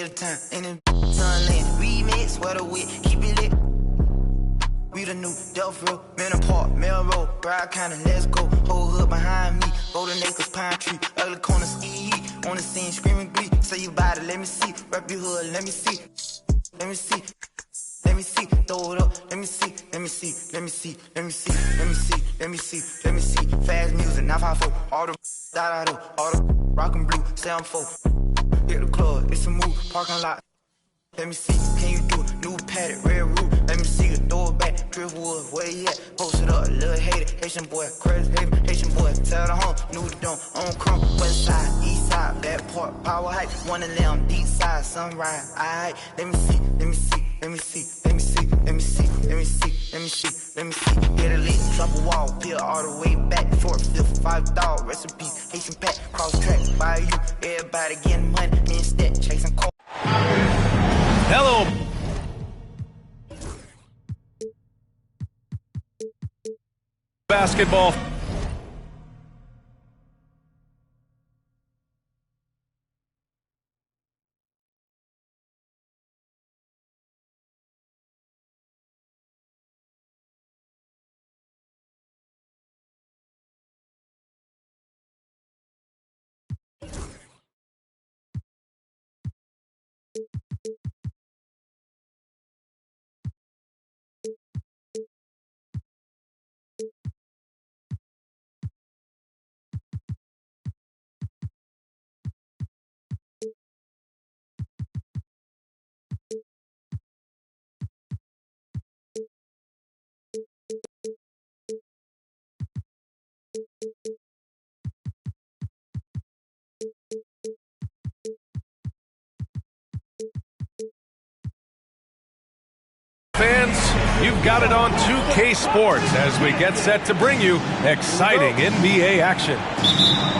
day of time. In the sunland, remix, sweater wit, keep it lit. We the new Delph Road, Manor Park, Melrose, Bride County, let's go. Whole hood behind me, Golden Acres, Pine Tree, ugly corner, ski. On the scene, screaming glee. Say you bout it, let me see. Rep your hood, let me see. Let me see. Let me see. Throw it up, let me see. Let me see. Let me see. Let me see. Let me see. Let me see. Let me see. Fast music, 954. All the da-da-do. All the rockin' blue, 7-4. Hit the club, it's a move. Parking lot. Let me see, can you do it? New paddock, red roof. Let me see you throw it back. Driftwood, where you at? Post it up, little hater. Haitian boy, crazy haven. Haitian boy, tell the home. New dome, on crumb. West side, east side, back part, power heights. One of them, deep side, sunrise. Alright, let me see, let me see, let me see, let me see, let me see, let me see, let me see, let me see. Get a lead, drop a wall, peel all the way back. 4th, 5th, 5 dog, recipe. Haitian pack, cross tracks, by you. Everybody getting money, me and Stat, chasing cold. Hello. Basketball. Fans, you've got it on 2K Sports as we get set to bring you exciting NBA action.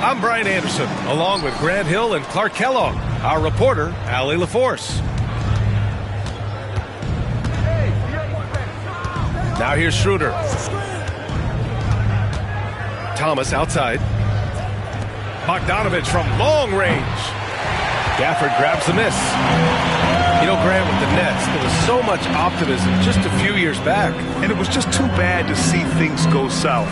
I'm Brian Anderson, along with Grant Hill and Clark Kellogg, our reporter, Allie LaForce. Now here's Schroeder. Thomas outside. Bogdanovich from long range. Gafford grabs the miss. You know, Grant, with the Nets, there was so much optimism just a few years back. And it was just too bad to see things go south.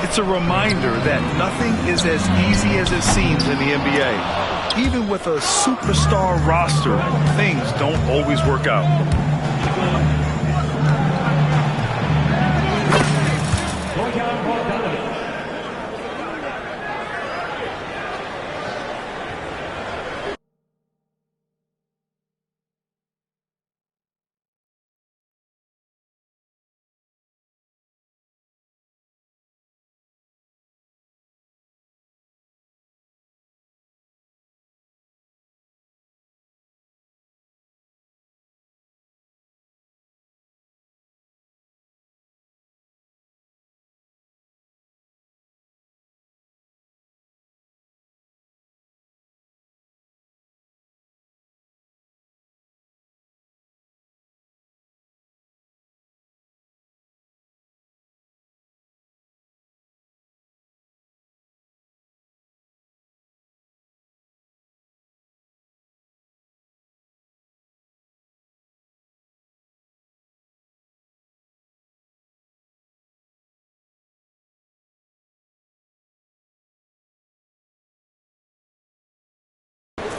It's a reminder that nothing is as easy as it seems in the NBA. Even with a superstar roster, things don't always work out.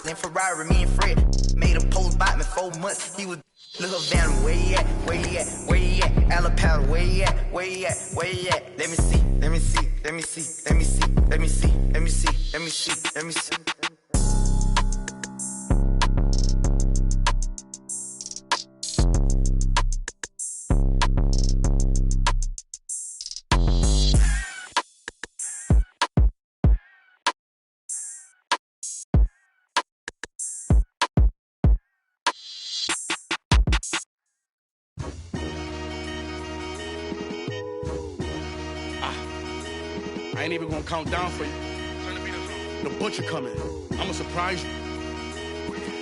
In Ferrari, me and Fred made a post about me 4 months. He was little Van, where he at? Where he at? Where he at? Alabama, where he at? Where he at? Where he at? Let me see, let me see, let me see, let me see, let me see, let me see, let me see, let me see. I ain't even gonna count down for you. The butcher coming. I'ma surprise you.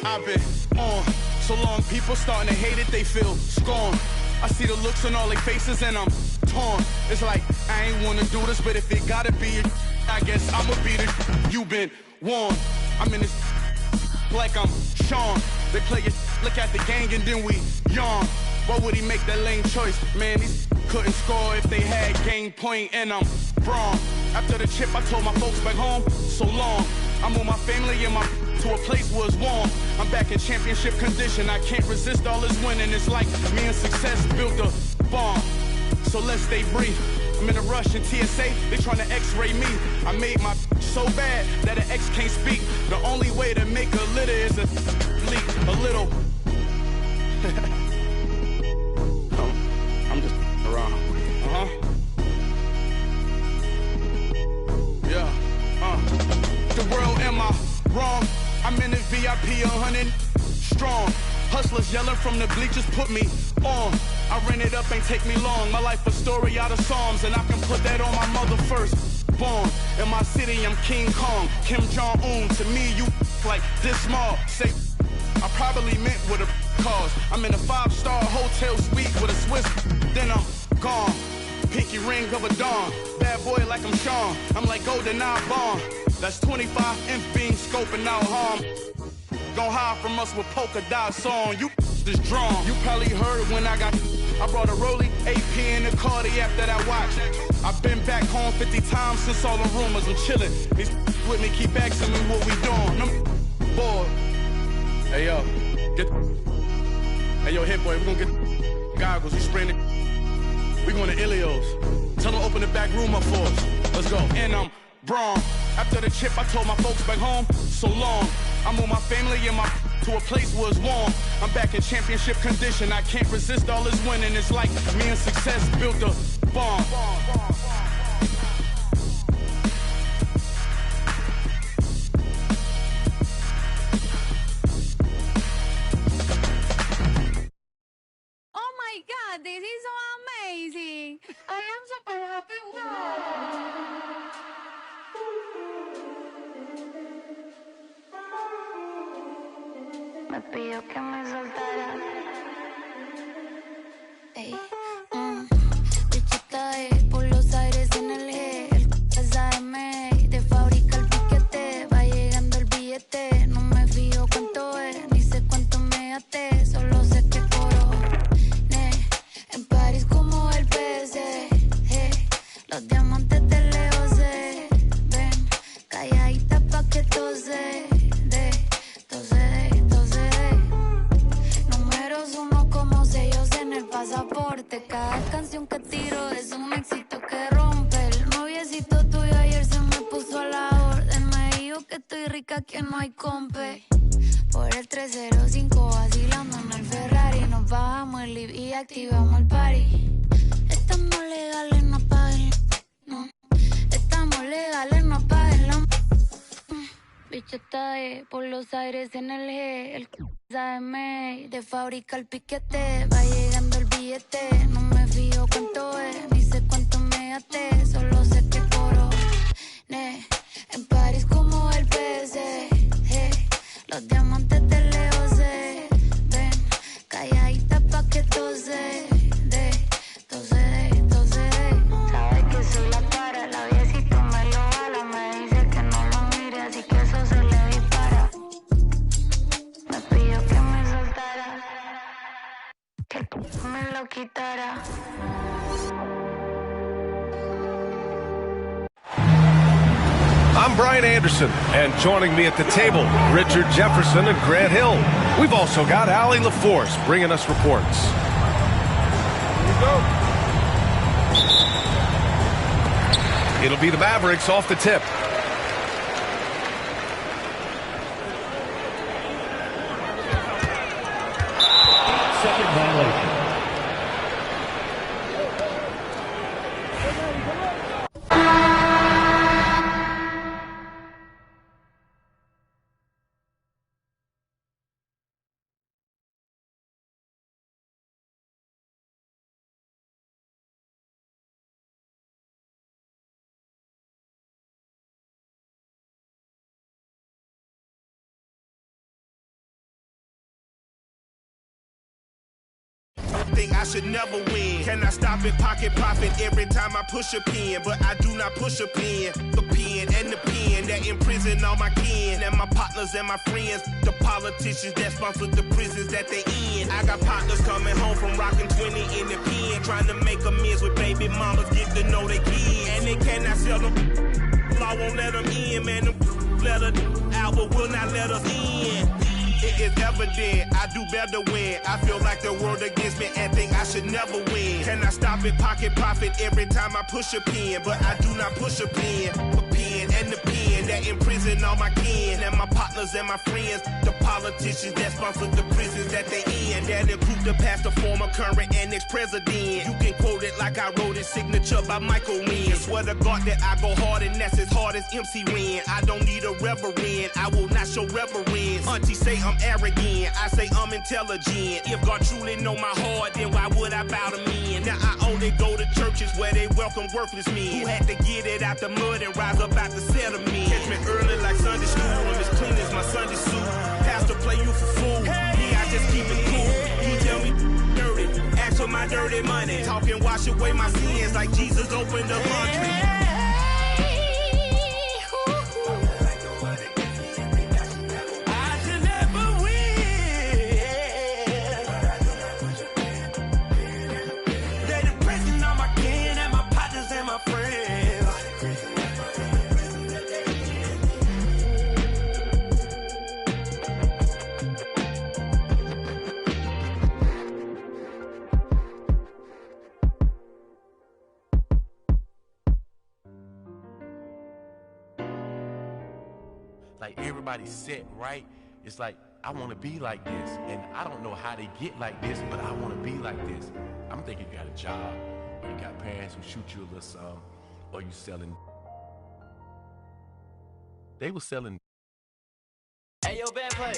I've been on so long, people starting to hate it, they feel scorned. I see the looks on all their faces and I'm torn. It's like, I ain't wanna do this, but if it gotta be it, I guess I'ma beat it. You been warned. I'm in this like I'm Sean. They play it, look at the gang, and then we yawn. Why would he make that lame choice? Man, these couldn't score if they had game point, and I'm wrong. After the chip, I told my folks back home, so long. I moved my family and my to a place where it's warm. I'm back in championship condition. I can't resist all this winning. It's like me and success built a bomb. So let's stay brief. I'm in a rush in TSA, they tryna x-ray me. I made my so bad that an ex can't speak. The only way to make a litter is a leak, a little. I'm just around. Yeah. The world, am I wrong? I'm in the VIP 100 strong. Hustlers yelling from the bleachers put me on. I ran it up, ain't take me long. My life a story out of Psalms, and I can put that on my mother first. Born in my city, I'm King Kong, Kim Jong-un. To me, you like this small. Say, I probably meant with a cause. I'm in a 5-star hotel suite with a Swiss, then I'm gone. Pinky ring of a dawn. Bad boy like I'm Sean. I'm like GoldenEye Bond. That's 25 inch beam scoping out harm. Gon' hide from us with polka dots on. You is drawn. You probably heard when I brought a Rollie AP in the Cartier after that watch. I've been back home 50 times since all the rumors. I'm chillin'. These with me keep asking me what we doing. I'm bored. Hey yo, hey yo, hit boy, we gonna get goggles. We spraying it. We going to Ilios. Tell them open the back room up for us. Let's go. And I'm Braun. After the chip, I told my folks back home, so long. I moved my family and to a place where it's warm. I'm back in championship condition. I can't resist all this winning. It's like me and success built a bomb. Oh my God, this is so amazing. I am super happy. Me pidió que me soltara. Ey, bichita por los aires en el G. El SAM de fábrica el piquete. Va llegando el billete. No me fijo cuánto es, ni sé cuánto me até. Solo sé que coroné en París como el PC. Los diamantes de lejos se ven. Calladita pa' que tose. Pasaporte, cada canción que tiro es un éxito que rompe. El noviecito tuyo ayer se me puso a la orden. Me dijo que estoy rica, que no hay compe. Por el 305 vacilando en el Ferrari. Nos bajamos el live y activamos el party. Estamos legales, no paguen. No. Estamos legales, no paguen la... Bichota por los aires en el G. El SAM de fábrica el piquete. Va llegando el billete. No me fijo cuánto es, ni sé cuánto me até. Solo sé que coroné en París como el PC. Los diamantes de lejos se ven. Calladita pa' que tose. Sabe que soy la para. La viejito me lo jala. Me dice que no lo mire, así que eso se le dispara. Me pidió que me soltara, que me lo quitara. I'm Brian Anderson, and joining me at the table, Richard Jefferson and Grant Hill. We've also got Allie LaForce bringing us reports. Here we go. It'll be the Mavericks off the tip. Second violation. Think I should never win. Can I stop it, pocket profit every time I push a pen? But I do not push a pen. The pen and the pen pen that imprison all my kin and my partners and my friends. The politicians that sponsor the prisons that they in. I got partners coming home from rocking 20 in the pen, trying to make amends with baby mamas, get to know they kids. And they cannot sell them. Law won't let them in, man. Them let us out, but will not let us in. It is evident I do better when I feel like the world against me and think I should never win. Can I stop it, pocket profit every time I push a pen? But I do not push a pen. A pen and the pen that imprison all my kin and my partners and my friends. The politicians that sponsor the prisons that they in. That include the past, the former, current, and ex-president. You can quote it like I wrote it, signature by Michael Wynn. Swear to God that I go hard and that's as hard as MC Ren. I don't need a reverend, I will not show reverence. Auntie say I'm arrogant, I say I'm intelligent. If God truly know my heart, then why would I bow to men? Now I only go to churches where they welcome worthless men who had to get it out the mud and rise up out the settlement. Catch me early like Sunday school, I'm as clean as my Sunday suit. Pastor play you for fool, yeah, I just keep it cool. You tell me dirty, ask for my dirty money. Talking wash away my sins like Jesus opened the laundry. Like everybody's set right. It's like, I want to be like this. And I don't know how they get like this, but I want to be like this. I'm thinking you got a job, or you got parents who shoot you a little something, or you selling. They were selling. Hey, yo, band play.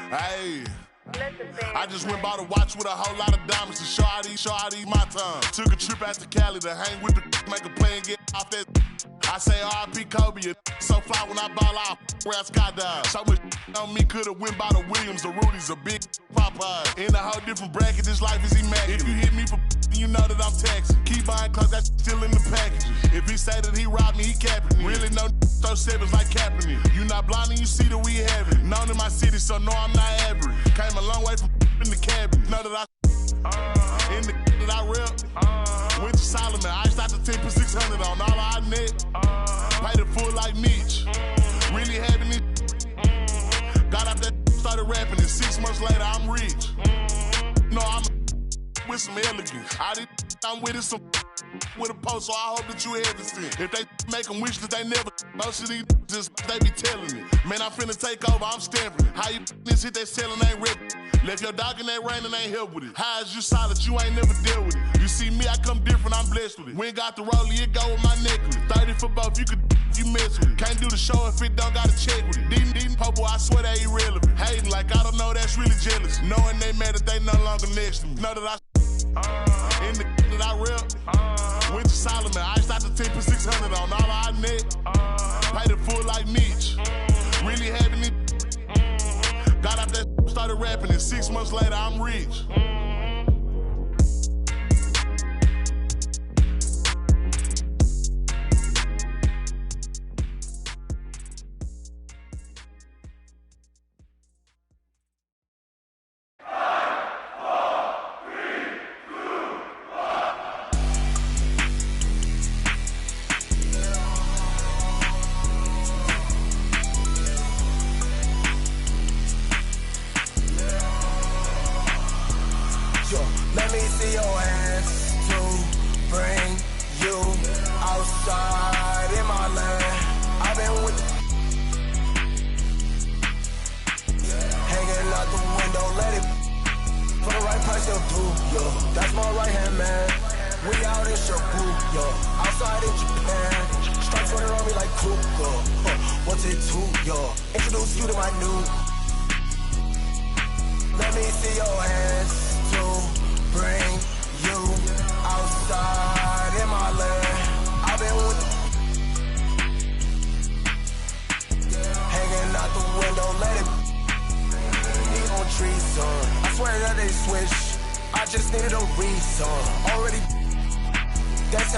Hey. I just went by the watch with a whole lot of diamonds to show how these my time. Took a trip out to Cali to hang with the make a play and get off that. I say R.I.P. Kobe, so fly when I ball out, where I skydive. So much on me could've went by the Williams, the Rudies, a big Popeye. In a whole different bracket, this life is immaculate. If you hit me for you know that I'm taxing. Keep buying cause that's still in the packages. If he say that he robbed me, he capping me. Really no throw sevens like Kaepernick. You not blind and you see that we have it. Known in my city, so no, I'm not average. Came a long way from in the cabinet. Know that I in the that I rep. Went to Solomon, I iced out the 10 for 600 on all our net. Paid it full like Mitch. Really having it. Got out that started rapping and 6 months later I'm rich. No, I'm with some elegance. I'm with it some with a post, so I hope that you hesitant. If they make them wish that they never, most of these just they be telling it. Man, I'm finna take over, I'm stamping it. How you this hit that selling ain't rip. Left your dog in that rain and ain't help with it. How is you solid, you ain't never dealt with it. You see me, I come different, I'm blessed with it. We ain't got the rollie, it go with my necklace. 30 for both, you could you mess with it. Can't do the show if it don't gotta check with it. Dean Popo, I swear they irrelevant. Hating like I don't know, that's really jealous. Knowing they mad that they no longer next to me. Know that in the that I rep. Went to Solomon, I iced out the 10 for 600 on all our net. Paid it full like Mitch. Really having it. Got out that started rapping and 6 months later I'm rich.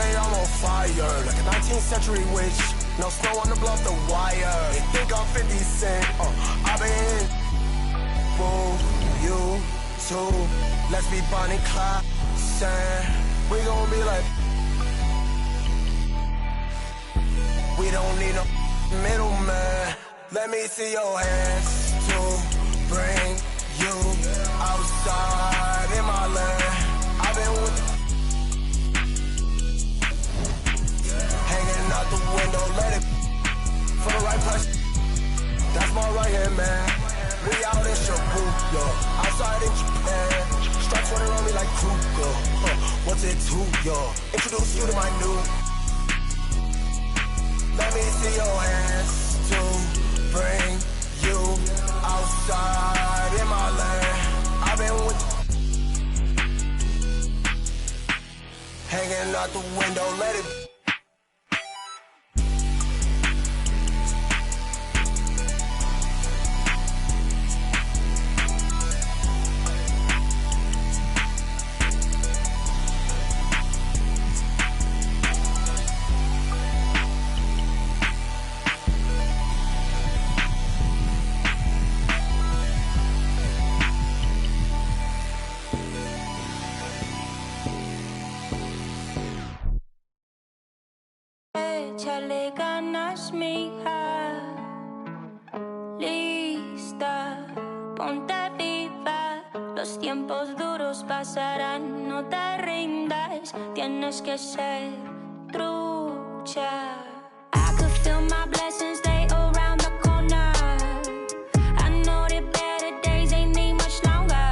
way, I'm on fire. Like a 19th century witch. No snow on the bluff, the wire. They think I'm 50 Cent. I've been. Boom, you too. Let's be Bonnie Clyde. We gon' be like. We don't need no middleman. Let me see your hands to bring you outside in my land. I've been with hanging out the window, let it for the right price. That's my right hand man. We out in Shibuya, outside in Japan. Stripes running around me like Kruger. What's it to you? Introduce you to my new. Let me see your hands to bring you outside in my land. I've been with hanging out the window, let it. Échale ganas, mija. Lista, ponte viva. Los tiempos duros pasarán, no te rindas. Tienes que ser trucha. I could feel my blessings, they around the corner. I know that better days ain't need much longer.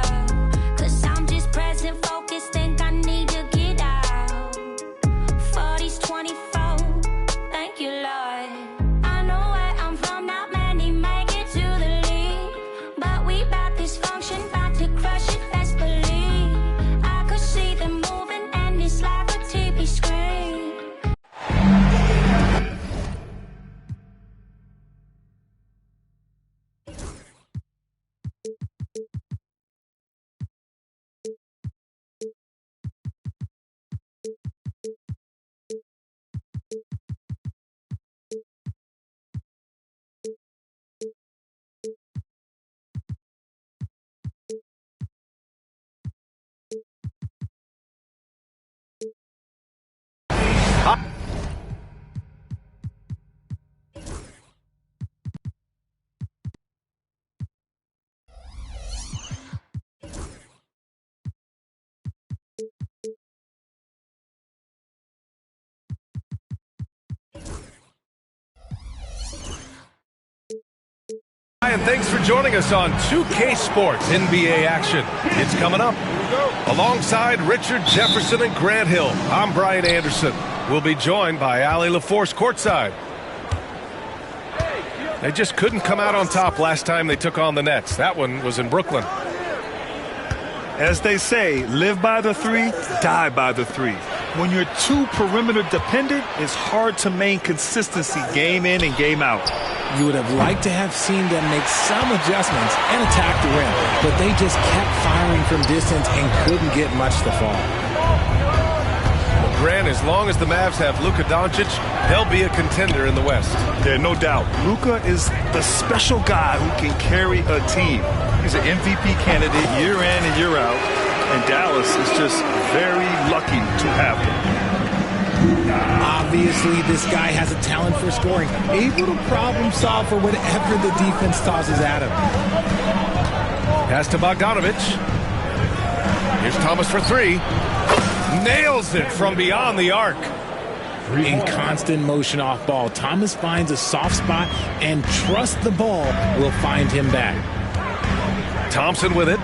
'Cause I'm just present, focused, think I need to get out. 40s, 24. Thank you, Lord. I know where I'm from, not many make it to the lead. But we bout this function, bout to crush it, best believe. I could see them moving and it's like a TV screen. And thanks for joining us on 2K Sports NBA action. It's coming up. Alongside Richard Jefferson and Grant Hill, I'm Brian Anderson. We'll be joined by Allie LaForce courtside. They just couldn't come out on top last time they took on the Nets. That one was in Brooklyn. As they say, live by the three, die by the three. When you're too perimeter dependent, it's hard to maintain consistency game in and game out. You would have liked to have seen them make some adjustments and attack the rim, but they just kept firing from distance and couldn't get much to fall. Well, Grant, as long as the Mavs have Luka Doncic, they'll be a contender in the West. Yeah, no doubt. Luka is the special guy who can carry a team. He's an MVP candidate year in and year out, and Dallas is just very lucky to have him. Obviously, this guy has a talent for scoring, able to problem solve for whatever the defense tosses at him. Pass to Bogdanovic. Here's Thomas for three. Nails it from beyond the arc. In constant motion off ball, Thomas finds a soft spot and trusts the ball will find him back. Thompson with it.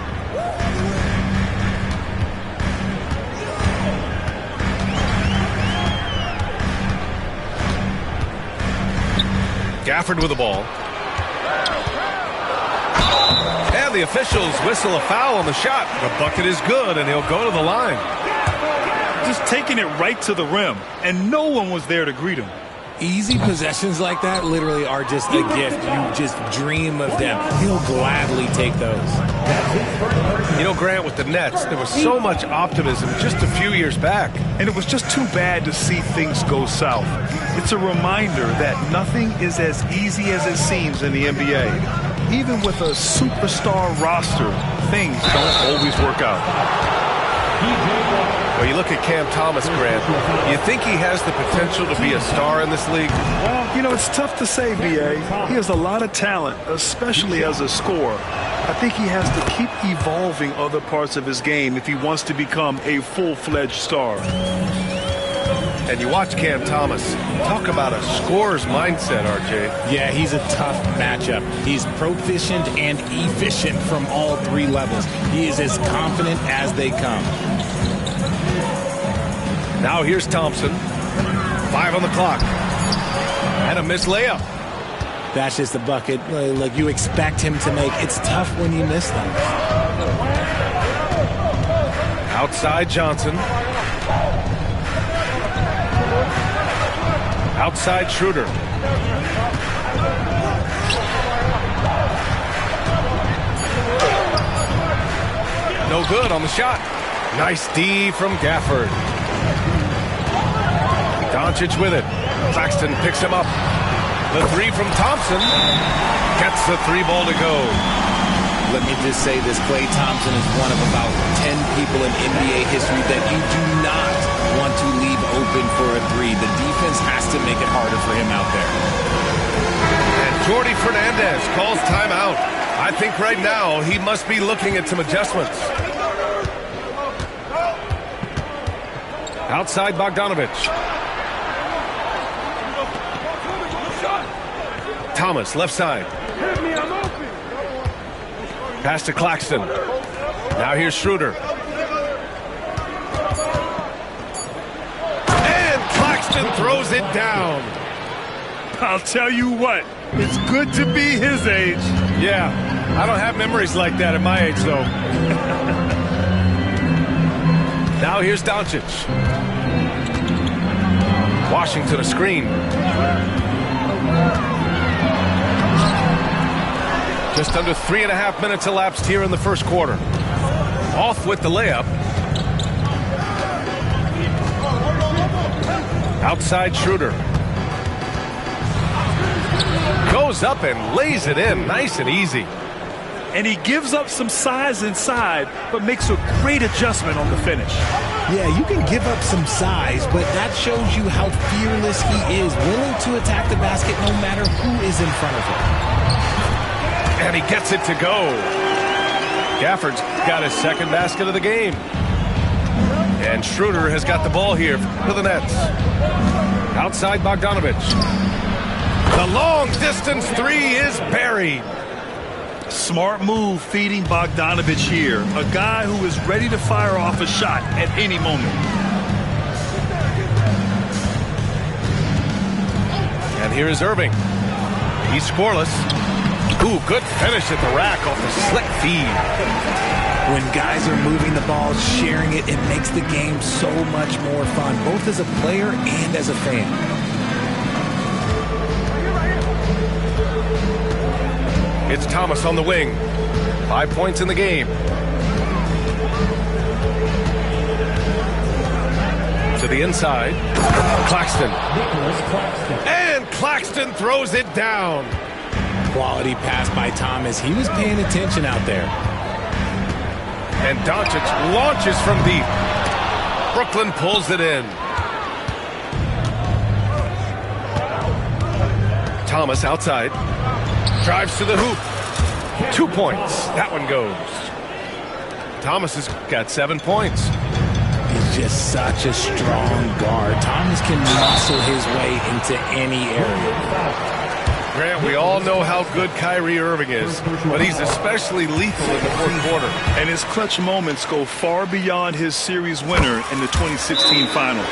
Gafford with the ball. And the officials whistle a foul on the shot. The bucket is good, and he'll go to the line. Just taking it right to the rim, and no one was there to greet him. Easy possessions like that literally are just a gift. You just dream of them. He'll gladly take those. You know, Grant, with the Nets, there was so much optimism just a few years back. And it was just too bad to see things go south. It's a reminder that nothing is as easy as it seems in the NBA. Even with a superstar roster, things don't always work out. Well, you look at Cam Thomas, Grant. You think he has the potential to be a star in this league? Well, you know, it's tough to say, B.A. He has a lot of talent, especially as a scorer. I think he has to keep evolving other parts of his game if he wants to become a full-fledged star. And you watch Cam Thomas. Talk about a scorer's mindset, RJ. Yeah, he's a tough matchup. He's proficient and efficient from all three levels. He is as confident as they come. Now here's Thompson. 5 on the clock. And a missed layup. That's just the bucket like you expect him to make. It's tough when you miss them. Outside Johnson. Outside Schroeder. No good on the shot. Nice D from Gafford. Doncic with it. Claxton picks him up. The three from Thompson. Gets the 3-ball to go. Let me just say this. Klay Thompson is one of about 10 people in NBA history that you do not want to leave open for a three. The defense has to make it harder for him out there. And Jordi Fernandez calls timeout. I think right now he must be looking at some adjustments. Outside Bogdanovich. Thomas, left side. Pass to Claxton. Now here's Schroeder. And Claxton throws it down. I'll tell you what, it's good to be his age. Yeah, I don't have memories like that at my age, though. Now here's Doncic. Washington a screen. Just under 3.5 minutes elapsed here in the first quarter. Off with the layup. Outside Schroeder. Goes up and lays it in nice and easy. And he gives up some size inside, but makes a great adjustment on the finish. Yeah, you can give up some size, but that shows you how fearless he is, willing to attack the basket no matter who is in front of him. And he gets it to go. Gafford's got his second basket of the game. And Schroeder has got the ball here for the Nets. Outside Bogdanovich. The long-distance three is buried. Smart move feeding Bogdanovich here. A guy who is ready to fire off a shot at any moment. And here is Irving. He's scoreless. Ooh, good finish at the rack off the slick feed. When guys are moving the ball, sharing it, it makes the game so much more fun, both as a player and as a fan. It's Thomas on the wing. 5 points in the game. To the inside. Claxton. And Claxton throws it down. Quality pass by Thomas. He was paying attention out there. And Doncic launches from deep. Brooklyn pulls it in. Thomas outside. Drives to the hoop. 2 points. That one goes. Thomas has got 7 points. He's just such a strong guard. Thomas can muscle his way into any area. Grant, we all know how good Kyrie Irving is, but he's especially lethal in the fourth quarter. And his clutch moments go far beyond his series winner in the 2016 finals.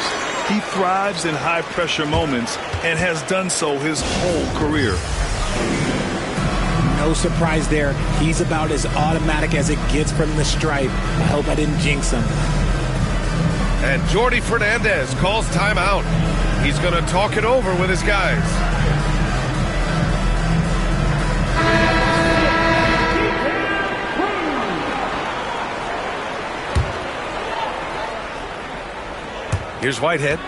He thrives in high-pressure moments and has done so his whole career. No surprise there. He's about as automatic as it gets from the stripe. I hope I didn't jinx him. And Jordi Fernandez calls timeout. He's going to talk it over with his guys. Here's Whitehead.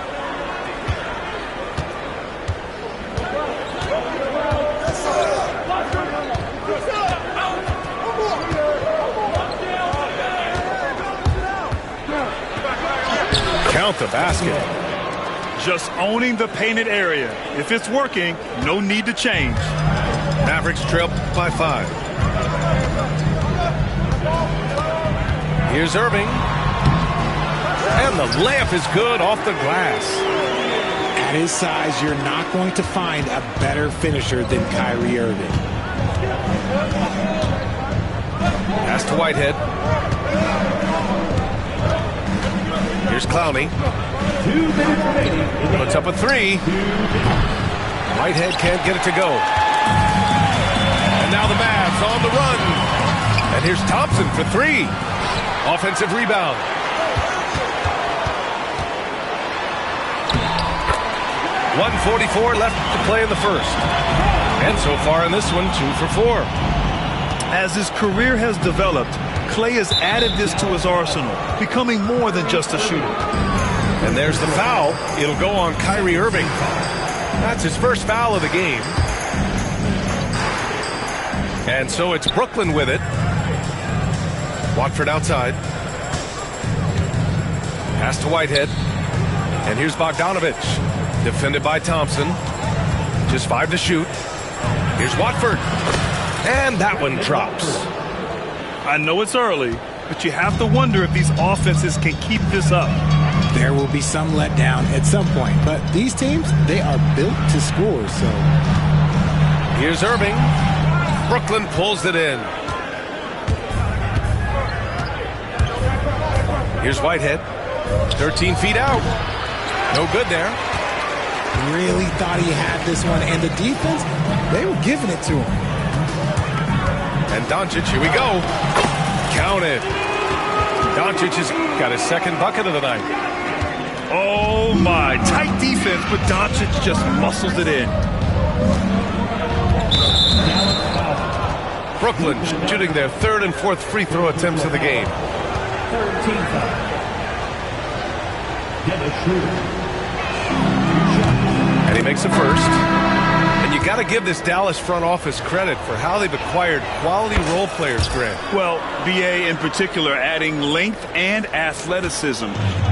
Count the basket. Just owning the painted area. If it's working, no need to change. Mavericks trail by 5. Here's Irving. And the layup is good off the glass. At his size, you're not going to find a better finisher than Kyrie Irving. Pass to Whitehead. Here's Clowney. Puts up a 3. Whitehead can't get it to go. And now the Mavs on the run. And here's Thompson for 3. Offensive rebound. .144 left to play in the first. And so far in this one, 2 for 4. As his career has developed, Klay has added this to his arsenal, becoming more than just a shooter. And there's the foul. It'll go on Kyrie Irving. That's his first foul of the game. And so it's Brooklyn with it. Watford outside. Pass to Whitehead. And here's Bogdanovich. Defended by Thompson. Just 5 to shoot. Here's Watford. And that one drops. I know it's early, but you have to wonder if these offenses can keep this up. There will be some letdown at some point, but these teams, they are built to score, so. Here's Irving. Brooklyn pulls it in. Here's Whitehead. 13 feet out. No good there. Really thought he had this one, and the defense, they were giving it to him. And Doncic, here we go. Counted. Doncic has got his second bucket of the night. Oh my, tight defense, but Doncic just muscles it in. Brooklyn shooting their 3rd and 4th free throw attempts of the game. And he makes the first. And you got to give this Dallas front office credit for how they've acquired quality role players, Grant. Well, BA in particular adding length and athleticism.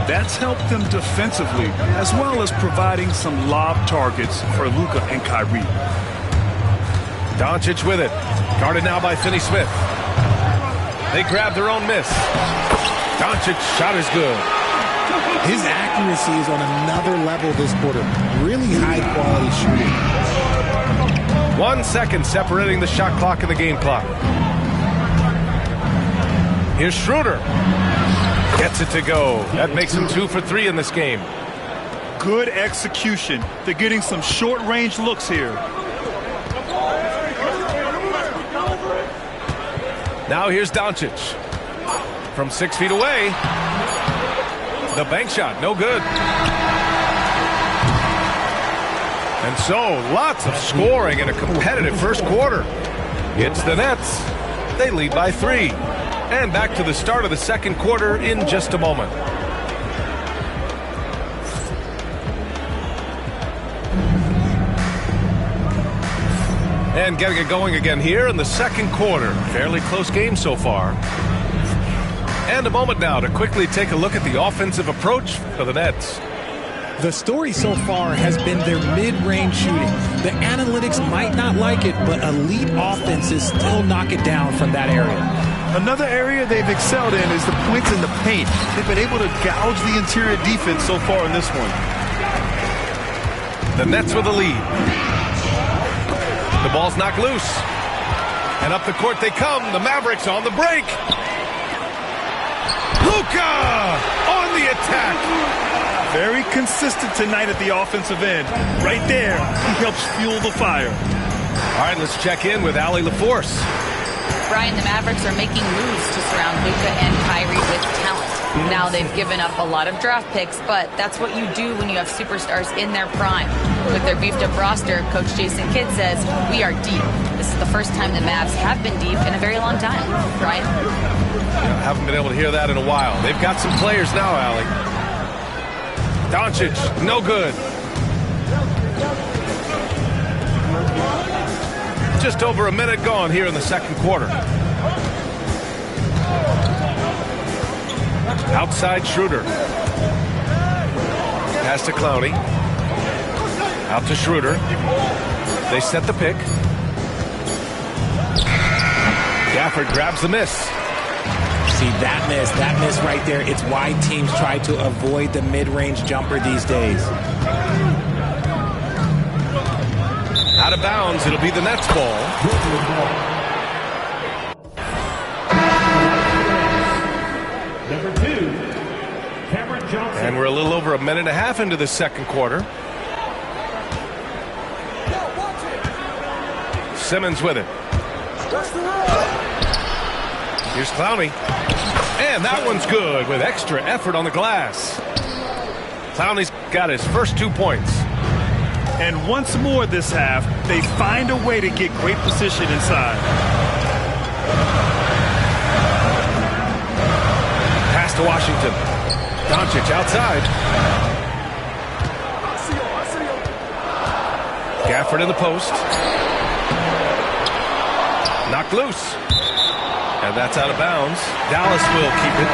That's helped them defensively, as well as providing some lob targets for Luka and Kyrie. Doncic with it. Guarded now by Finney-Smith. They grab their own miss. Doncic's shot is good. His accuracy is on another level this quarter. Really high-quality shooting. 1 second separating the shot clock and the game clock. Here's Schroeder. Gets it to go. That makes him 2 for 3 in this game. Good execution. They're getting some short-range looks here. Now here's Doncic. From 6 feet away. The bank shot, no good. And so, lots of scoring in a competitive first quarter. It's the Nets. They lead by 3. And back to the start of the second quarter in just a moment. And getting it going again here in the second quarter. Fairly close game so far. And a moment now to quickly take a look at the offensive approach for the Nets. The story so far has been their mid-range shooting. The analytics might not like it, but elite offenses still knock it down from that area. Another area they've excelled in is the points in the paint. They've been able to gouge the interior defense so far in this one. The Nets with the lead. The ball's knocked loose. And up the court they come. The Mavericks on the break. Luka on the attack. Very consistent tonight at the offensive end. Right there, he helps fuel the fire. All right, let's check in with Allie LaForce. Brian, the Mavericks are making moves to surround Luka and Kyrie with talent. Now they've given up a lot of draft picks, but that's what you do when you have superstars in their prime. With their beefed-up roster, Coach Jason Kidd says, we are deep. This is the first time the Mavs have been deep in a very long time. Brian? Yeah, haven't been able to hear that in a while. They've got some players now, Allie. Doncic, no good. Just over a minute gone here in the second quarter. Outside Schroeder. Pass to Clowney. Out to Schroeder. They set the pick. Gafford grabs the miss. See, that miss right there, it's why teams try to avoid the mid-range jumper these days. Out of bounds, it'll be the Nets ball. Number 2, Cameron Johnson. And we're a little over a minute and a half into the second quarter. Simmons with it. Here's Clowney. And that one's good with extra effort on the glass. Clowney's got his first 2 points. And once more this half, they find a way to get great position inside. Pass to Washington. Doncic outside. Gafford in the post. Knocked loose. And that's out of bounds. Dallas will keep it.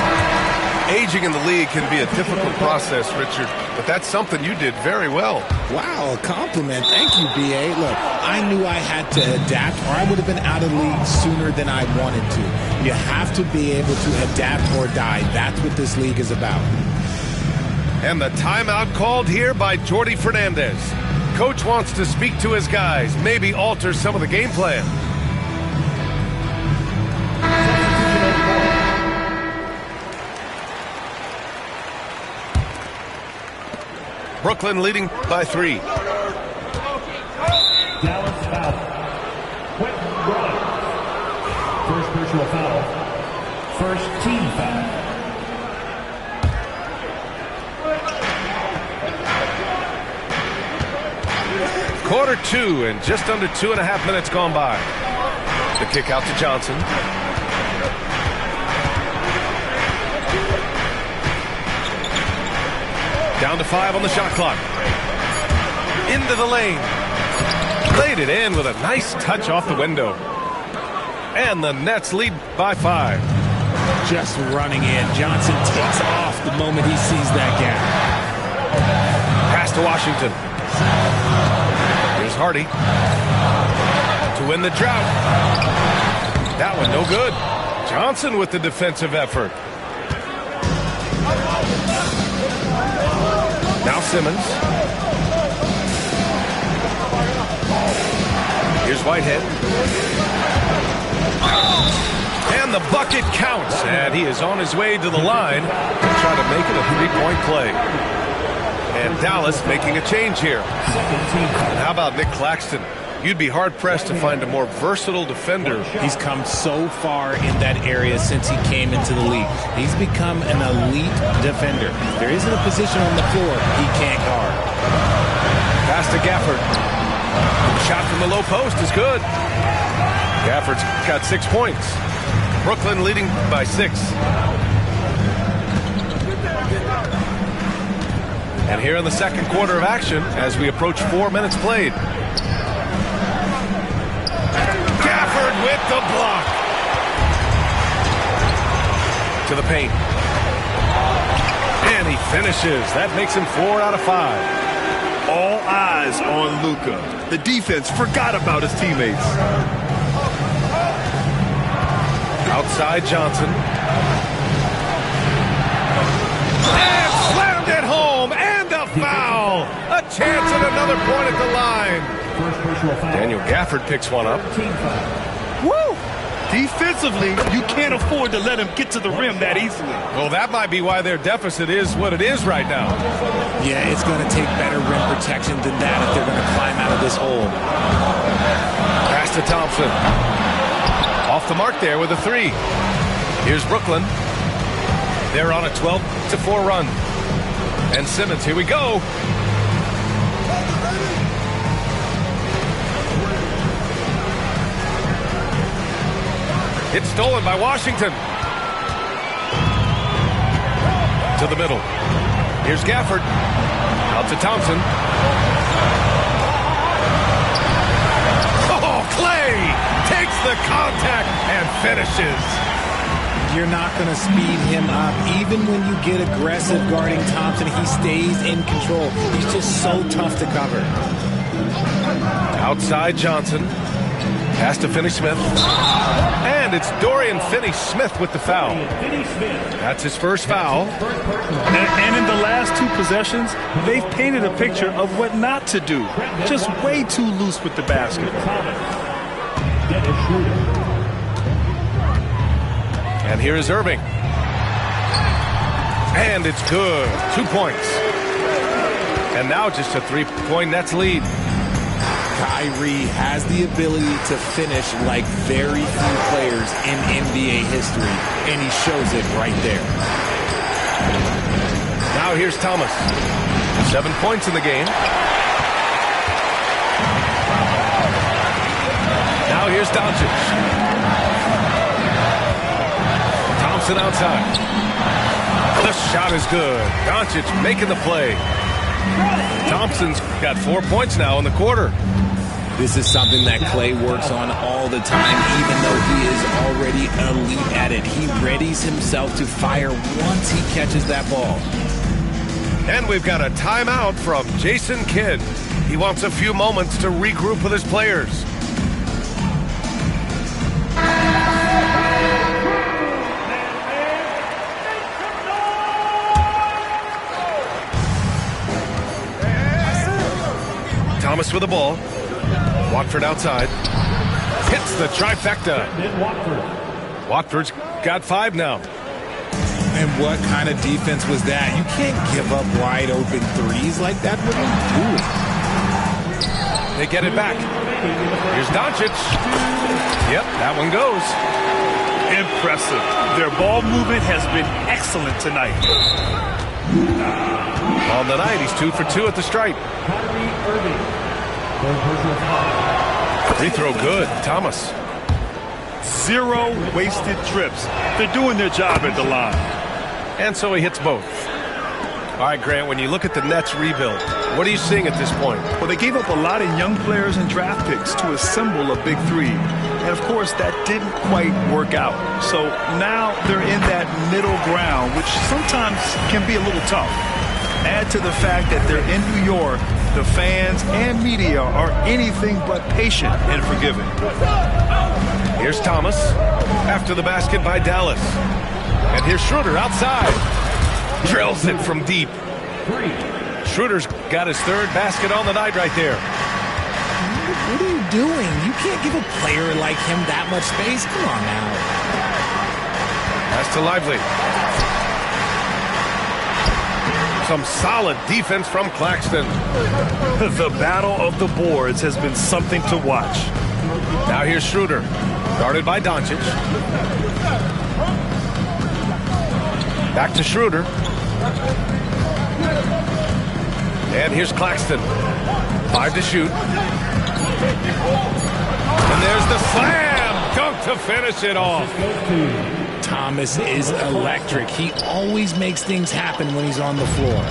Aging in the league can be a difficult process, Richard, but that's something you did very well. Wow, a compliment. Thank you, B.A. Look, I knew I had to adapt or I would have been out of the league sooner than I wanted to. You have to be able to adapt or die. That's what this league is about. And the timeout called here by Jordi Fernandez. Coach wants to speak to his guys, maybe alter some of the game plan. Brooklyn leading by 3. Dallas foul. Quentin Grimes. First personal foul. First team foul. Quarter 2 and just under 2.5 minutes gone by. The kick out to Johnson. Down to 5 on the shot clock. Into the lane. Laid it in with a nice touch off the window. And the Nets lead by 5. Just running in. Johnson takes off the moment he sees that gap. Pass to Washington. Here's Hardy. To win the drought. That one no good. Johnson with the defensive effort. Now Simmons. Here's Whitehead. And the bucket counts. And he is on his way to the line to try to make it a 3-point play. And Dallas making a change here. And how about Nick Claxton? You'd be hard-pressed to find a more versatile defender. He's come so far in that area since he came into the league. He's become an elite defender. There isn't a position on the floor he can't guard. Pass to Gafford. Shot from the low post is good. Gafford's got 6 points. Brooklyn leading by 6. And here in the second quarter of action as we approach 4 minutes played. Gafford with the block. To the paint. And he finishes. That makes him 4 out of 5. All eyes on Luka. The defense forgot about his teammates. Outside Johnson. And slammed it home. And a foul. A chance at another point at the line. Daniel Gafford picks one up. Woo! Defensively, you can't afford to let him get to the rim that easily. Well, that might be why their deficit is what it is right now. Yeah, it's going to take better rim protection than that if they're going to climb out of this hole. Pass to Thompson. Off the mark there with a 3. Here's Brooklyn. They're on a 12-4 run. And Simmons, here we go. It's stolen by Washington. To the middle. Here's Gafford. Out to Thompson. Oh, Clay takes the contact and finishes. You're not going to speed him up. Even when you get aggressive guarding Thompson, he stays in control. He's just so tough to cover. Outside Johnson. Pass to Finney-Smith. And it's Dorian Finney-Smith with the foul. That's his first foul. And in the last two possessions, they've painted a picture of what not to do. Just way too loose with the basketball. And here is Irving. And it's good. 2 points. And now just a 3-point Nets lead. Kyrie has the ability to finish like very few players in NBA history, and he shows it right there. Now here's Thomas. 7 points in the game. Now here's Doncic. Thompson outside. The shot is good. Doncic making the play. Thompson's got 4 points now in the quarter. This is something that Clay works on all the time, even though he is already elite at it. He readies himself to fire once he catches that ball. And we've got a timeout from Jason Kidd. He wants a few moments to regroup with his players. Thomas with the ball. Watford outside. Hits the trifecta. Watford's got 5 now. And what kind of defense was that? You can't give up wide open threes like that. What are you doing? They get it back. Here's Doncic. Yep, that one goes. Impressive. Their ball movement has been excellent tonight. On the night, he's 2 for 2 at the stripe. Free throw good. Thomas. 0 wasted trips. They're doing their job at the line. And so he hits both. All right, Grant, when you look at the Nets rebuild, what are you seeing at this point? Well, they gave up a lot of young players and draft picks to assemble a big three. And, of course, that didn't quite work out. So now they're in that middle ground, which sometimes can be a little tough. Add to the fact that they're in New York, the fans and media are anything but patient and forgiving. Here's Thomas after the basket by Dallas. And here's Schroeder outside. Drills it from deep. Schroeder's got his 3rd basket on the night right there. What are you doing? You can't give a player like him that much space. Come on now. Pass to Lively. Some solid defense from Claxton. The battle of the boards has been something to watch. Now here's Schroeder. Guarded by Doncic. Back to Schroeder. And here's Claxton. 5 to shoot. And there's the slam dunk to finish it off. Thomas is electric. He always makes things happen when he's on the floor.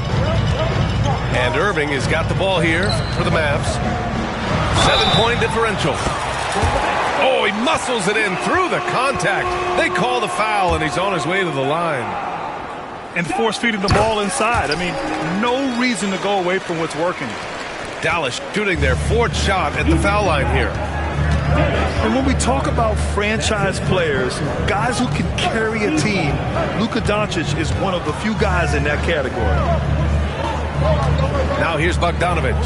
And Irving has got the ball here for the Mavs. 7-point differential. Oh, he muscles it in through the contact. They call the foul, and he's on his way to the line. And force-feeding the ball inside. I mean, no reason to go away from what's working. Dallas shooting their 4th shot at the foul line here. And when we talk about franchise players, guys who can carry a team, Luka Doncic is one of the few guys in that category. Now here's Bogdanovic.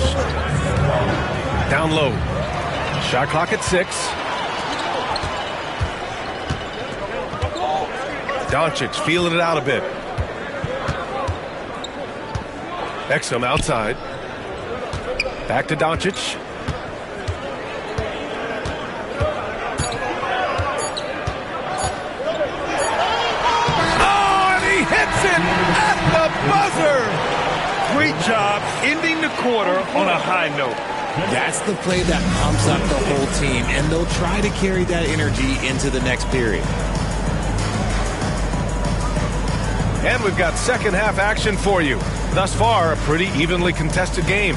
Down low. Shot clock at 6. Doncic feeling it out a bit. Exum outside. Back to Doncic. Oh, and he hits Buzzer! Great job ending the quarter on a high note. That's the play that pumps up the whole team, and they'll try to carry that energy into the next period. And we've got second half action for you. Thus far, a pretty evenly contested game.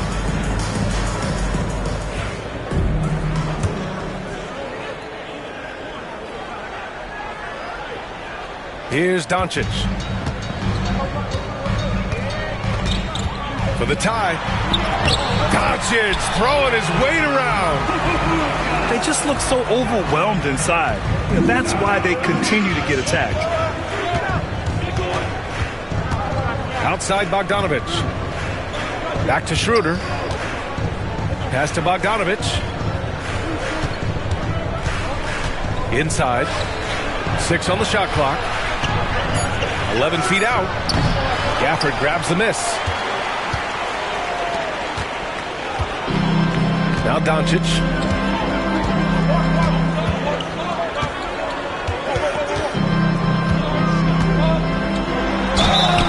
Here's Doncic. For the tie. Doncic throwing his weight around. They just look so overwhelmed inside. And that's why they continue to get attacked. Outside Bogdanovic. Back to Schroeder. Pass to Bogdanovic. Inside. 6 on the shot clock. 11 feet out. Gafford grabs the miss. Now Doncic.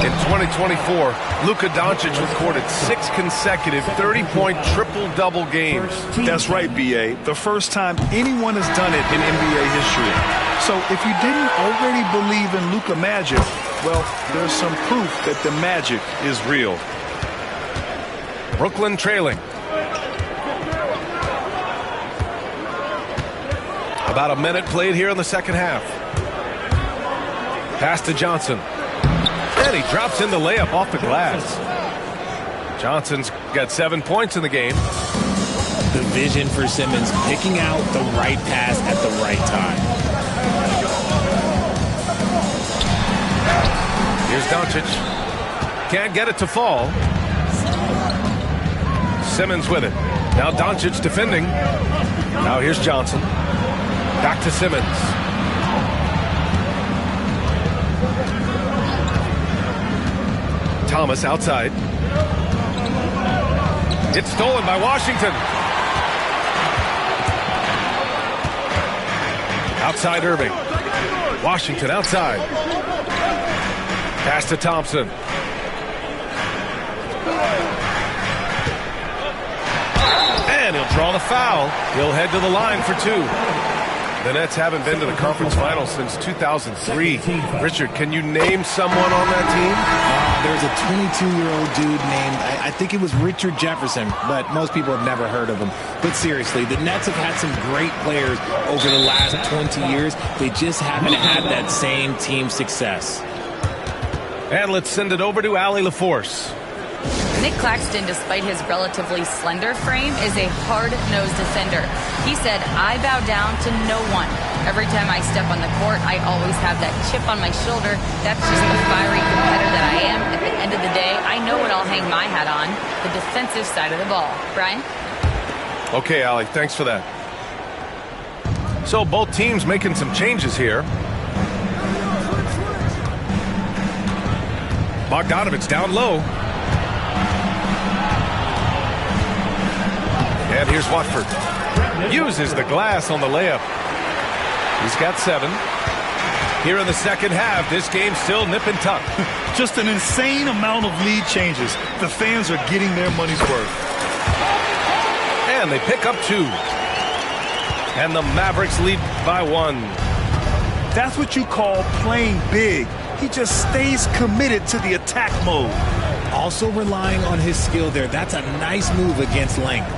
In 2024, Luka Doncic recorded 6 consecutive 30-point triple-double games. That's right, B.A. The first time anyone has done it in NBA history. So if you didn't already believe in Luka Magic, well, there's some proof that the magic is real. Brooklyn trailing. About a minute played here in the second half. Pass to Johnson. And he drops in the layup off the glass. Johnson's got 7 points in the game. The vision for Simmons, picking out the right pass at the right time. Here's Doncic. Can't get it to fall. Simmons with it. Now Doncic defending. Now here's Johnson. Back to Simmons. Thomas outside. It's stolen by Washington. Outside Irving. Washington outside. Pass to Thompson. And he'll draw the foul. He'll head to the line for 2. The Nets haven't been to the conference finals since 2003. Richard, can you name someone on that team? There's a 22-year-old dude named, I think it was Richard Jefferson, but most people have never heard of him. But seriously, the Nets have had some great players over the last 20 years. They just haven't had that same team success. And let's send it over to Allie LaForce. Nick Claxton, despite his relatively slender frame, is a hard-nosed defender. He said, "I bow down to no one. Every time I step on the court, I always have that chip on my shoulder. That's just the fiery competitor that I am. At the end of the day, I know what I'll hang my hat on, the defensive side of the ball." Brian? Okay, Allie, thanks for that. So both teams making some changes here. Bogdanovic down low. And here's Watford. Uses the glass on the layup. He's got 7. Here in the second half, this game's still nip and tuck. Just an insane amount of lead changes. The fans are getting their money's worth. And they pick up 2. And the Mavericks lead by 1. That's what you call playing big. He just stays committed to the attack mode. Also relying on his skill there. That's a nice move against length.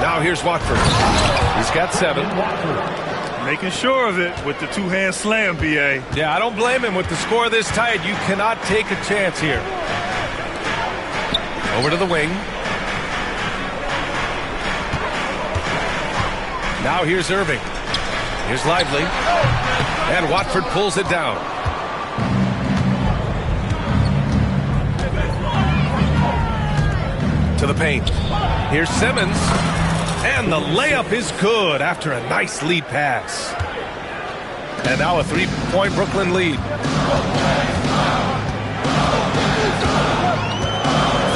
Now here's Watford. He's got 7. Making sure of it with the 2-hand slam, B.A. Yeah, I don't blame him. With the score this tight, you cannot take a chance here. Over to the wing. Now here's Irving. Here's Lively. And Watford pulls it down. To the paint. Here's Simmons. And the layup is good after a nice lead pass. And now a 3-point Brooklyn lead.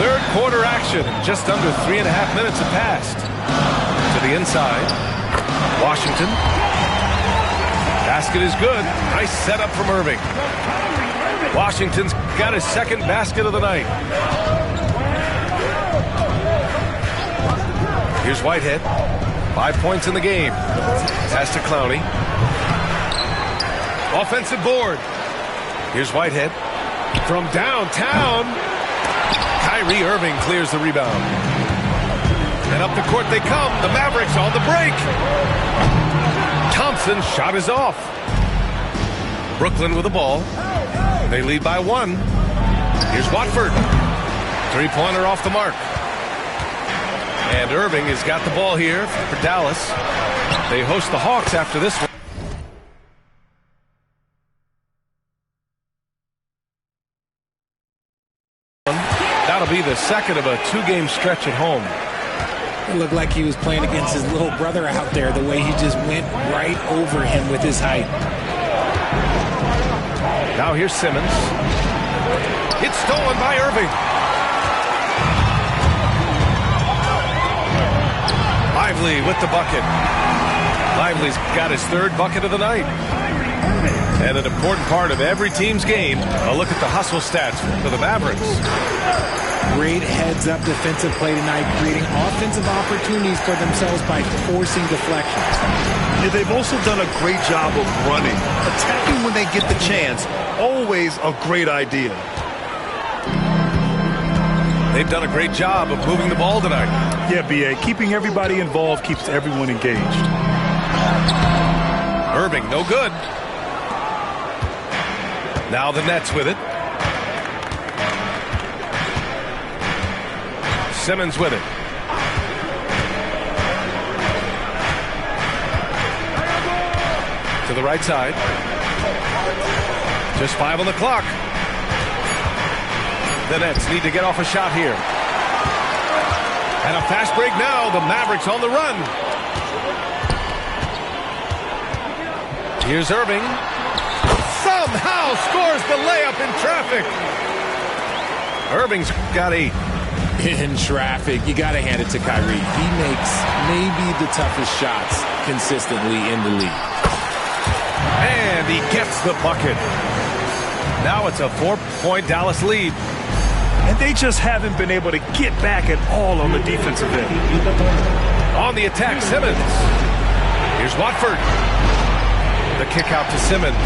Third quarter action. Just under 3.5 minutes have passed. To the inside. Washington. Basket is good. Nice setup from Irving. Washington's got his second basket of the night. Here's Whitehead. 5 points in the game. Pass to Clowney. Offensive board. Here's Whitehead. From downtown, Kyrie Irving clears the rebound. And up the court they come. The Mavericks on the break. Thompson's shot is off. Brooklyn with the ball. They lead by 1. Here's Watford. Three-pointer off the mark. And Irving has got the ball here for Dallas. They host the Hawks after this one. That'll be the second of a 2-game stretch at home. It looked like he was playing against his little brother out there, the way he just went right over him with his height. Now here's Simmons. It's stolen by Irving. Lively with the bucket. Lively's got his 3rd bucket of the night. And an important part of every team's game, a look at the hustle stats for the Mavericks. Great heads-up defensive play tonight, creating offensive opportunities for themselves by forcing deflections. Yeah, they've also done a great job of running. Attacking when they get the chance, always a great idea. They've done a great job of moving the ball tonight. Yeah, B.A., keeping everybody involved keeps everyone engaged. Irving, no good. Now the Nets with it. Simmons with it. To the right side. Just 5 on the clock. The Nets need to get off a shot here. And a fast break now. The Mavericks on the run. Here's Irving. Somehow scores the layup in traffic. Irving's got 8. In traffic, you got to hand it to Kyrie. He makes maybe the toughest shots consistently in the league. And he gets the bucket. Now it's a 4-point Dallas lead. And they just haven't been able to get back at all on the defensive end. On the attack, Simmons. Here's Watford. The kick out to Simmons.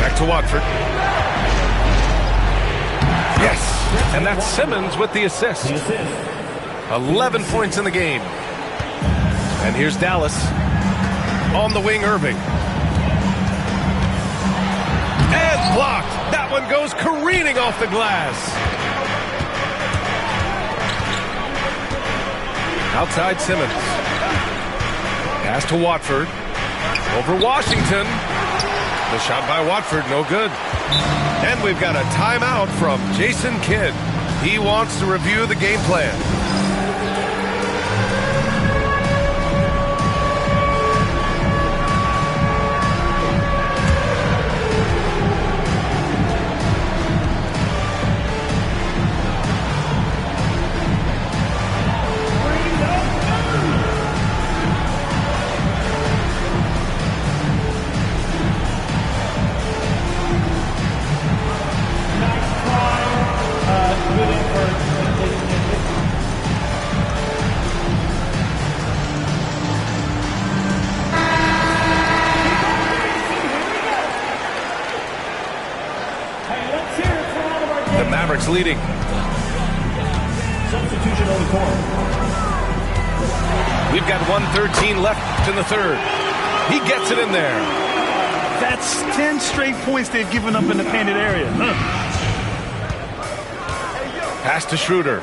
Back to Watford. Yes, and that's Simmons with the assist. 11 points in the game. And here's Dallas. On the wing, Irving. And blocked. That one goes careening off the glass. Outside Simmons. Pass to Watford. Over Washington. The shot by Watford, no good. And we've got a timeout from Jason Kidd. He wants to review the game plan. Leading. Substitution on the court. We've got 1:13 left in the 3rd. He gets it in there. That's 10 straight points they've given up in the painted area. Pass to Schroeder.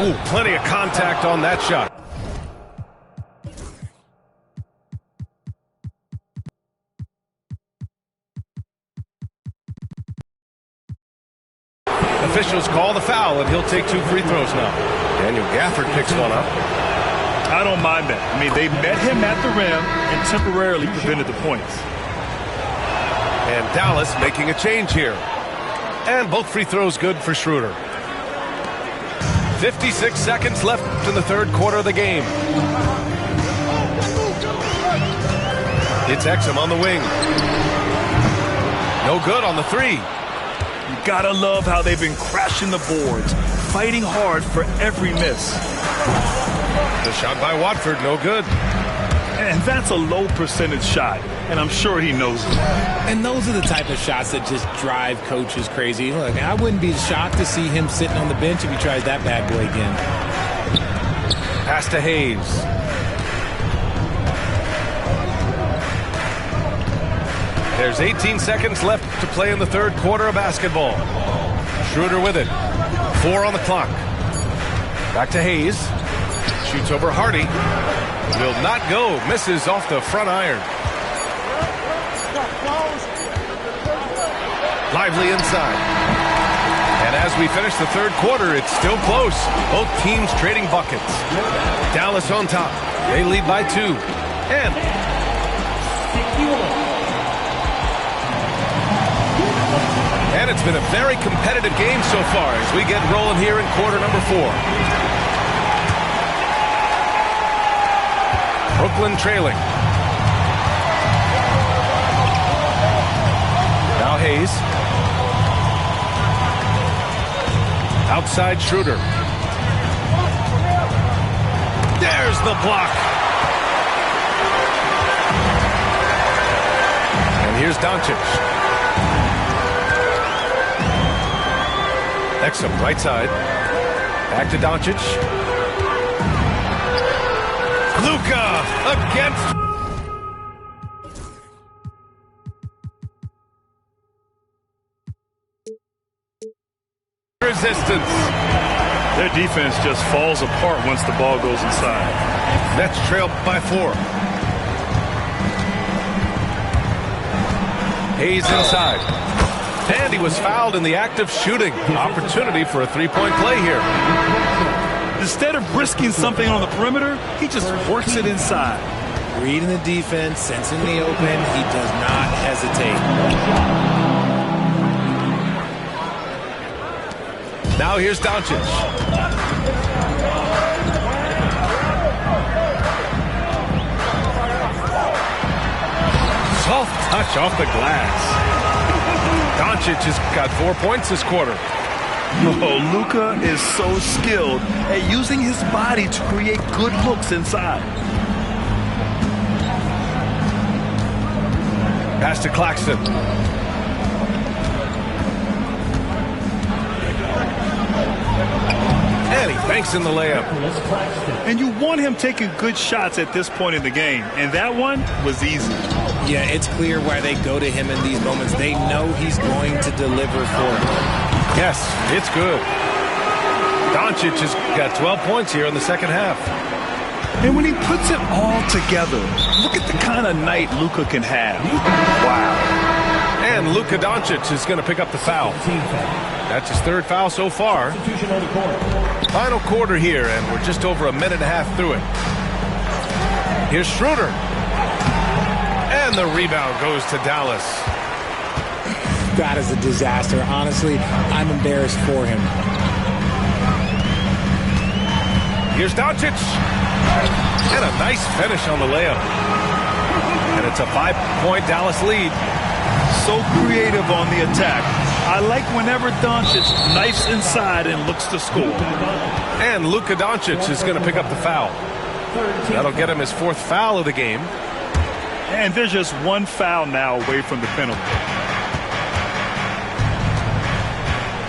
Ooh, plenty of contact on that shot. Officials call the foul, and he'll take 2 free throws now. Daniel Gafford picks one up. I don't mind that. I mean, they met him at the rim and temporarily prevented the points. And Dallas making a change here. And both free throws good for Schroeder. 56 seconds left in the 3rd quarter of the game. It's Exum on the wing. No good on the three. You gotta love how they've been crashing the boards, fighting hard for every miss. The shot by Watford, no good. And that's a low percentage shot, and I'm sure he knows it. And those are the type of shots that just drive coaches crazy. Look, I wouldn't be shocked to see him sitting on the bench if he tries that bad boy again. Pass to Hayes. There's 18 seconds left to play in the third quarter of basketball. Schroeder with it. 4 on the clock. Back to Hayes. Shoots over Hardy. Will not go. Misses off the front iron. Lively inside. And as we finish the third quarter, it's still close. Both teams trading buckets. Dallas on top. They lead by 2. And it's been a very competitive game so far as we get rolling here in quarter number 4. Brooklyn trailing. Now Hayes. Outside Schroeder. There's the block. And here's Doncic. Exum right side. Back to Doncic. Luka against. Resistance. Their defense just falls apart once the ball goes inside. Nets trail by 4. Hayes inside. And he was fouled in the act of shooting. Opportunity for a three-point play here. Instead of risking something on the perimeter, he just works it inside. Reading the defense, sensing the open, he does not hesitate. Now here's Doncic. Soft touch off the glass. Doncic has got 4 points this quarter. Oh, Luka is so skilled at using his body to create good looks inside. Pass to Claxton. And he banks in the layup. And you want him taking good shots at this point in the game. And that one was easy. Yeah, it's clear why they go to him in these moments. They know he's going to deliver for them. Yes, it's good. Doncic has got 12 points here in the second half. And when he puts it all together, look at the kind of night Luka can have. Wow. And Luka Doncic is going to pick up the foul. That's his third foul so far. Final quarter here, and we're just over a minute and a half through it. Here's Schroeder. And the rebound goes to Dallas. That is a disaster. Honestly, I'm embarrassed for him. Here's Doncic. And a nice finish on the layup. And it's a 5-point Dallas lead. So creative on the attack. I like whenever Doncic knifes inside and looks to score. And Luka Doncic is going to pick up the foul. That'll get him his 4th foul of the game. And there's just one foul now away from the penalty.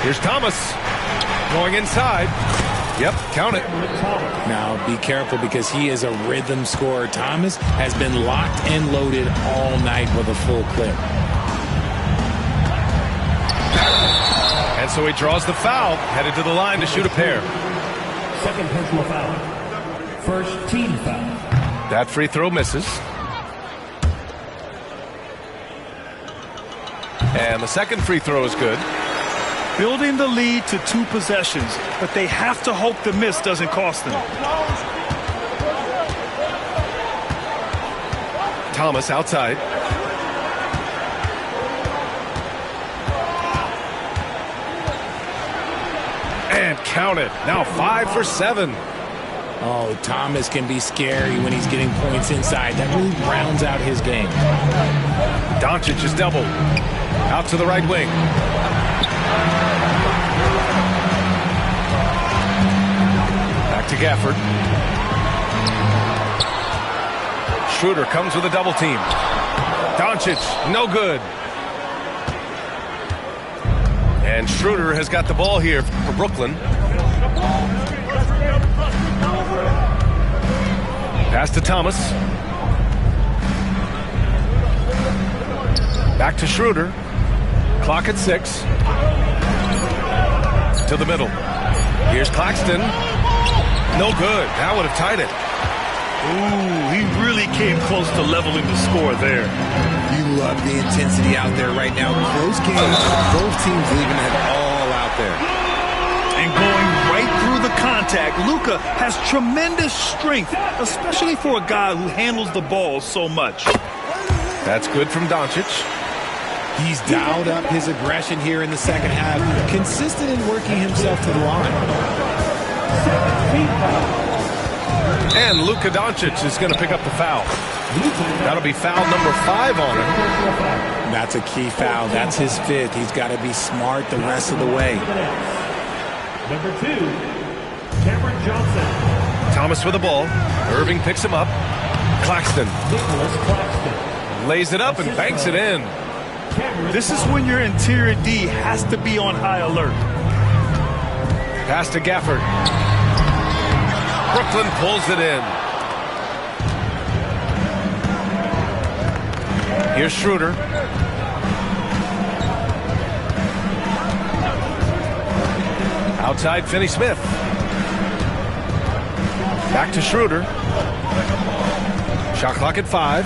Here's Thomas going inside. Yep, count it. Now be careful because he is a rhythm scorer. Thomas has been locked and loaded all night with a full clip. And so he draws the foul, headed to the line to shoot a pair. Second personal foul. First team foul. That free throw misses. And the second free throw is good. Building the lead to 2 possessions, but they have to hope the miss doesn't cost them. Thomas outside. And count it. Now 5 for 7. Oh, Thomas can be scary when he's getting points inside. That really rounds out his game. Doncic is doubled. Out to the right wing. Back to Gafford. Schroeder comes with a double team. Doncic, no good. And Schroeder has got the ball here for Brooklyn. Pass to Thomas. Back to Schroeder. Clock at 6. To the middle. Here's Claxton. No good. That would have tied it. Ooh, he really came close to leveling the score there. You love the intensity out there right now. Close games, both teams leaving it all out there. And going right through the contact, Luka has tremendous strength, especially for a guy who handles the ball so much. That's good from Doncic. He's dialed up his aggression here in the second half, consistent in working himself to the line. And Luka Doncic is going to pick up the foul. That'll be foul number 5 on him. That's a key foul. That's his 5th. He's got to be smart the rest of the way. Number 2, Cameron Johnson. Thomas with the ball. Irving picks him up. Claxton. Lays it up and banks it in. This is when your interior D has to be on high alert. Pass to Gafford. Brooklyn pulls it in. Here's Schroeder. Outside Finney-Smith. Back to Schroeder. Shot clock at 5.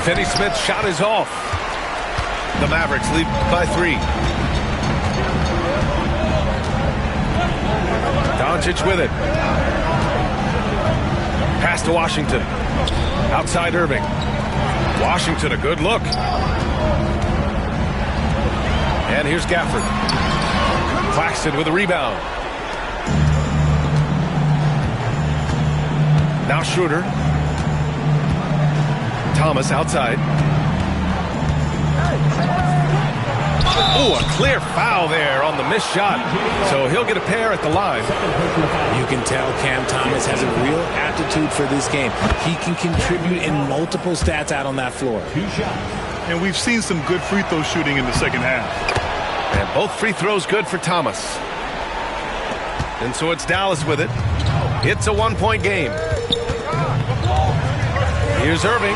Finney-Smith's shot is off. The Mavericks lead by 3. Doncic with it. Pass to Washington. Outside Irving. Washington, a good look. And here's Gafford. Claxton with a rebound. Now Schroeder. Thomas outside. Oh, a clear foul there on the missed shot. So he'll get a pair at the line. You can tell Cam Thomas has a real aptitude for this game. He can contribute in multiple stats out on that floor. And we've seen some good free throw shooting in the second half. And both free throws good for Thomas. And so it's Dallas with it. It's a 1-point game. Here's Irving.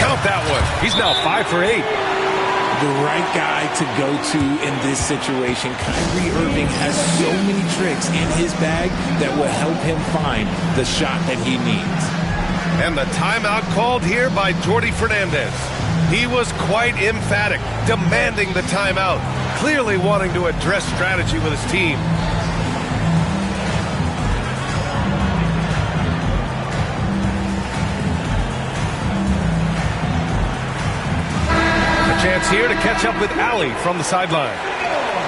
Count that one. He's now 5 for 8. The right guy to go to in this situation. Kyrie Irving has so many tricks in his bag that will help him find the shot that he needs. And the timeout called here by Jordi Fernandez. He was quite emphatic, demanding the timeout, clearly wanting to address strategy with his team. Chance here to catch up with Allie from the sideline.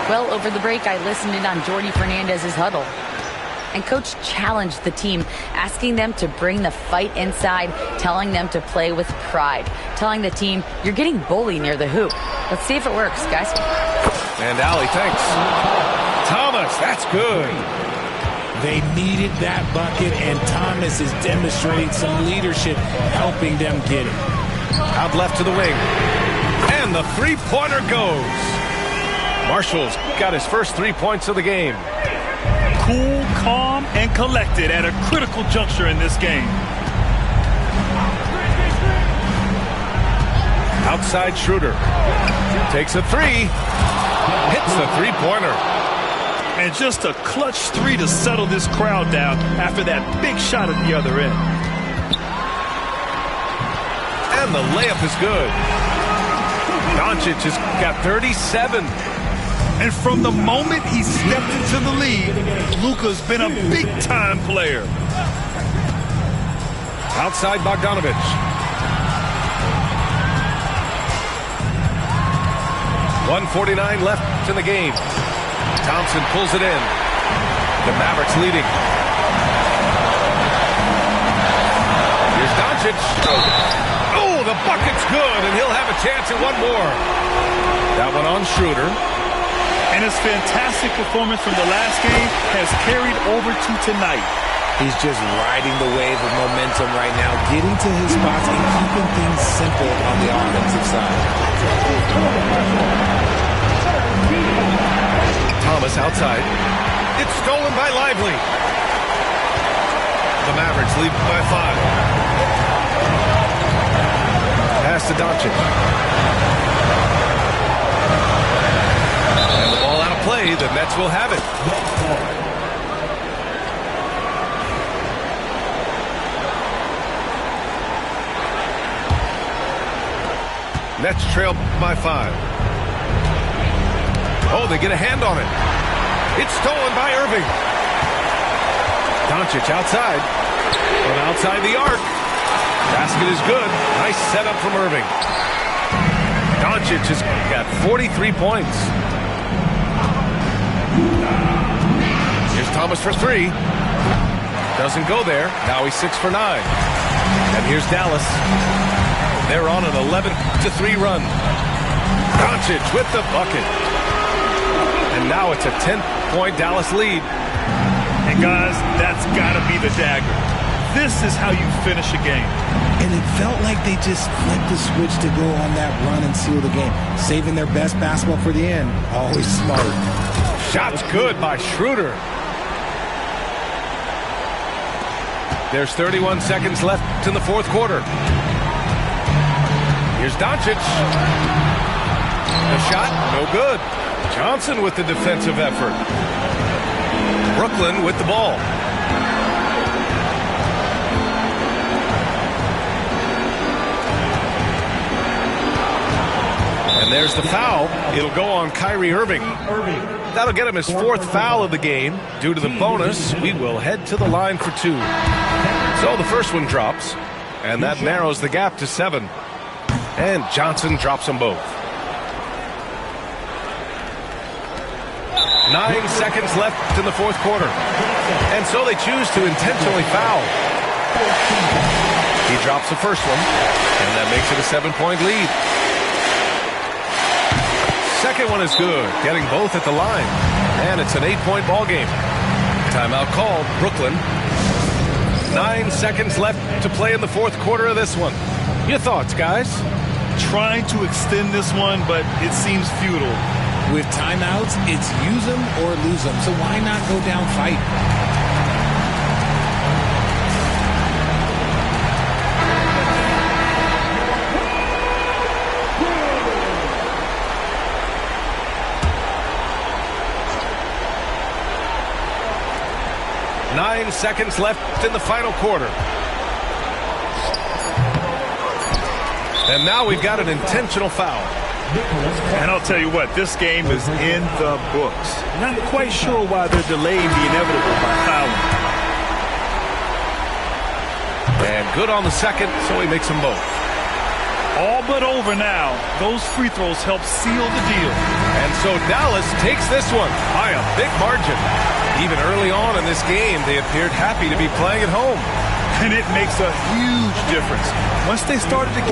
Well, over the break, I listened in on Jordi Fernandez's huddle. And Coach challenged the team, asking them to bring the fight inside, telling them to play with pride, telling the team, you're getting bullied near the hoop. Let's see if it works, guys. And Allie, thanks. Thomas, that's good. They needed that bucket, and Thomas is demonstrating some leadership, helping them get it. Out left to the wing. And the three-pointer goes. Marshall's got his first 3 points of the game. Cool, calm, and collected at a critical juncture in this game. Outside Schroeder. Takes a 3. Hits the three-pointer. And just a clutch 3 to settle this crowd down after that big shot at the other end. And the layup is good. Doncic has got 37. And from the moment he stepped into the league, Luka's been a big-time player. Outside Bogdanovic. .149 left in the game. Thompson pulls it in. The Mavericks leading. Here's Doncic. Oh, the bucket's good, and he'll have a chance at one more. That one on Schroeder. And his fantastic performance from the last game has carried over to tonight. He's just riding the wave of momentum right now, getting to his spots and keeping things simple on the offensive side. Thomas outside. It's stolen by Lively. The Mavericks lead by 5. Pass to Doncic. And the ball out of play. The Nets will have it. Nets trail by 5. Oh, they get a hand on it. It's stolen by Irving. Doncic outside. From outside the arc. Basket is good. Nice setup from Irving. Doncic has got 43 points. Here's Thomas for 3. Doesn't go there. Now he's 6 for 9. And here's Dallas. They're on an 11-3 run. Doncic with the bucket. And now it's a 10-point Dallas lead. And guys, that's got to be the dagger. This is how you finish a game. And it felt like they just flipped the switch to go on that run and seal the game. Saving their best basketball for the end. Always smart. Shot's good by Schroeder. There's 31 seconds left in the fourth quarter. Here's Doncic. The shot, no good. Johnson with the defensive effort. Brooklyn with the ball. And there's the foul. It'll go on Kyrie Irving. That'll get him his 4th foul of the game. Due to the bonus, we will head to the line for 2. So the first one drops, and that narrows the gap to 7. And Johnson drops them both. 9 seconds left in the fourth quarter. And so they choose to intentionally foul. He drops the first one, and that makes it a 7-point lead. Second one is good, getting both at the line. And it's an 8-point ball game. Timeout called, Brooklyn. 9 seconds left to play in the fourth quarter of this one. Your thoughts, guys? Trying to extend this one, but it seems futile. With timeouts, it's use them or lose them. So why not go down fight? Nine seconds left in the final quarter. And now we've got an intentional foul. And I'll tell you what, this game is in the books. Not quite sure why they're delaying the inevitable by fouling. And good on the second, so he makes them both. All but over now. Those free throws help seal the deal. And so Dallas takes this one by a big margin. Even early on in this game, they appeared happy to be playing at home. And it makes a huge difference. Once they started to